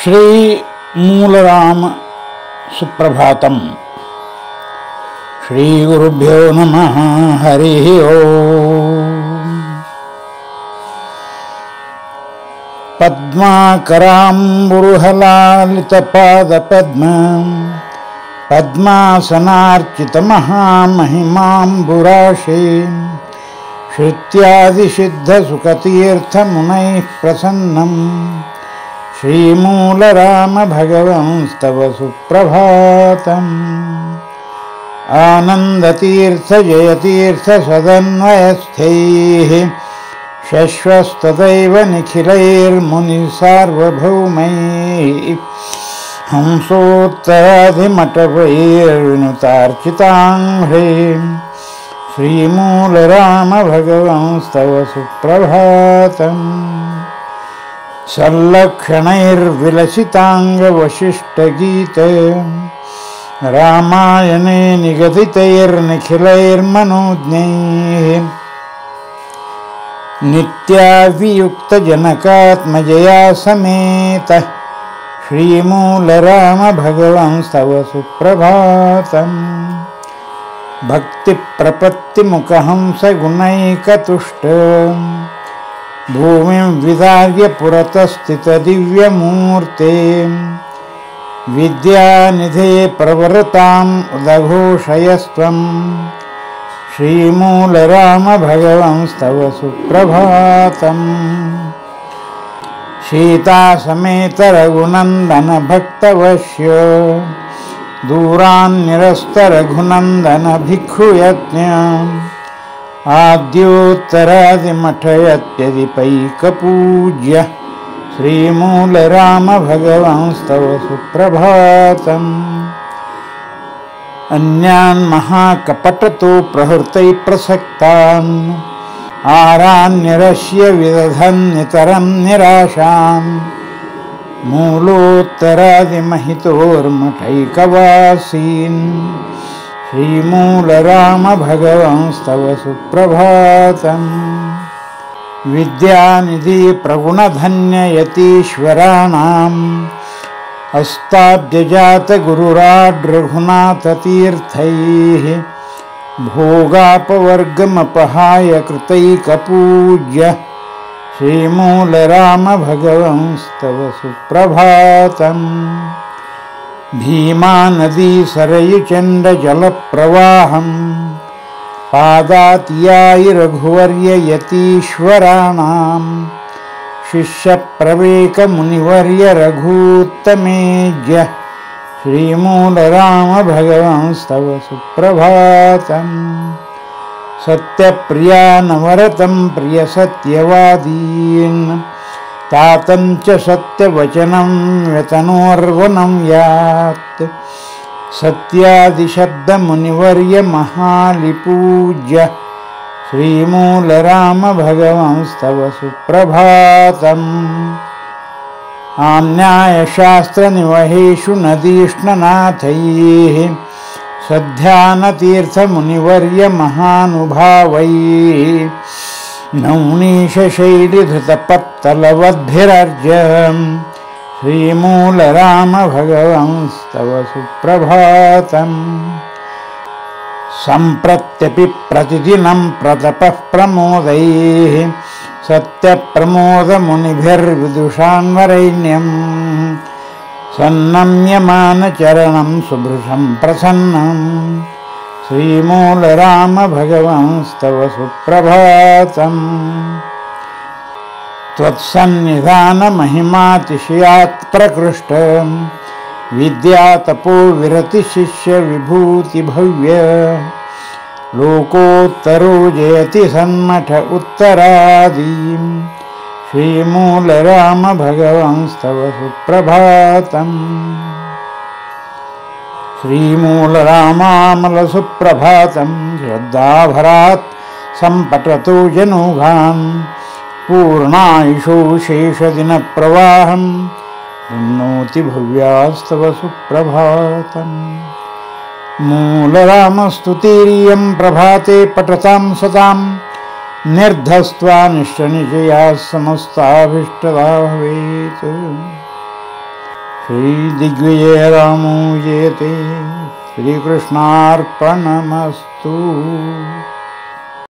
श्री मूलराम सुप्रभातम। श्री गुरुभ्यो नमः। हरि ओम। पद्माकराम्बुरुहलालितपादपद्मं पद्मासनार्चितमहामहिमाम्बुराशीं श्रुत्यादिसिद्धसुखतीर्थमुनैः प्रसन्नम् श्रीमूलराम भगवंस्तव सुप्रभातम्। आनन्दतीर्थ जयतीर्थ सदन्वयस्थैः शश्वस्तदैव निखिलैर्मुनिसार्वभौमैः हंसोत्तराधिमठवैर्विनुतार्चिताङ्घ्रीं श्रीमूलराम भगवंस्तव सुप्रभातम्। सल्लक्षणैर्विलसिताङ्गवशिष्टगीते रामायणे निगदितैर्निखिलैर्मनोज्ञैः नित्याभियुक्तजनकात्मजया समेतः श्रीमूलराम भगवंस्तव सुप्रभातम्। भक्तिप्रपत्तिमुखहंसगुणैकतुष्टम् भूमिं विदार्य पुरतस्थितदिव्यमूर्ते विद्यानिधे प्रवरताम् उदघोषयस्त्वं श्रीमूलराम भगवंस्तव सुप्रभातम्। सीतासमेत रघुनन्दन भक्तवश्य दूरान्निरस्त रघुनन्दन भिक्षुयज्ञ आद्योत्तरादिमठयत्यधिपैकपूज्य श्रीमूलराम भगवंस्तव सुप्रभातम्। अन्यान् महाकपटतो प्रहृतैः प्रसक्तान् आरान्यरस्य विदधन्नितरं निराशान् मूलोत्तरादिमहितोर्मठैकवासीन् श्रीमूलराम भगवंस्तव सुप्रभातम्। विद्यानिधि प्रगुणधन्ययतीश्वराणाम् अस्ताब्जजातगुरुराड्रघुनाथतीर्थैः भोगापवर्गमपहाय कृतैकपूज्य श्रीमूलराम भगवंस्तव सुप्रभातम्। भीमानदी सरयुचण्डजलप्रवाहं पादातीयायि रघुवर्य यतीश्वराणां शिष्यप्रवेकमुनिवर्य रघूत्तमेज्य श्रीमूलराम भगवंस्तव सुप्रभातम्। सत्यप्रियानवरतं प्रियसत्यवादीन् तातं च सत्यवचनं व्यतनोर्वनं यात् सत्यादिशब्दमुनिवर्य महालिपूज्य श्रीमूलराम भगवंस्तव सुप्रभातम्। आन्यायशास्त्रनिवहेषु नदीष्णनाथैः सध्यानतीर्थमुनिवर्य महानुभावैः नौनीशशैलिधृतपत्तलवद्भिरर्ज्यं श्रीमूलराम भगवंस्तव सुप्रभातम्। सम्प्रत्यपि प्रतिदिनं प्रतपः प्रमोदैः सत्यप्रमोदमुनिभिर्विदुषान्वरैण्यं सन्नम्यमानचरणं सुभृशं प्रसन्नं श्रीमूलराम भगवंस्तव सुप्रभातम्। त्वत्सन्निधानमहिमातिशयात् प्रकृष्टं विद्यातपो विरतिशिष्य विभूतिभव्य लोकोत्तरो जयति सन्मठ उत्तरादीं श्रीमूलराम भगवंस्तव सुप्रभातम्। श्रीमूलरामामल सुप्रभातं श्रद्धाभरात् सम्पठतो जनौघान् पूर्णायुषो शेषदिनप्रवाहं पुनोति भव्यास्तव सुप्रभातम्। मूलरामस्तुतीर्यं प्रभाते पठतां सतां निर्धस्त्वा निश्चनिजया समस्ताभीष्टदा भवेत्। श्रीदिग्विजयरामो जयते। श्रीकृष्णार्पणमस्तु।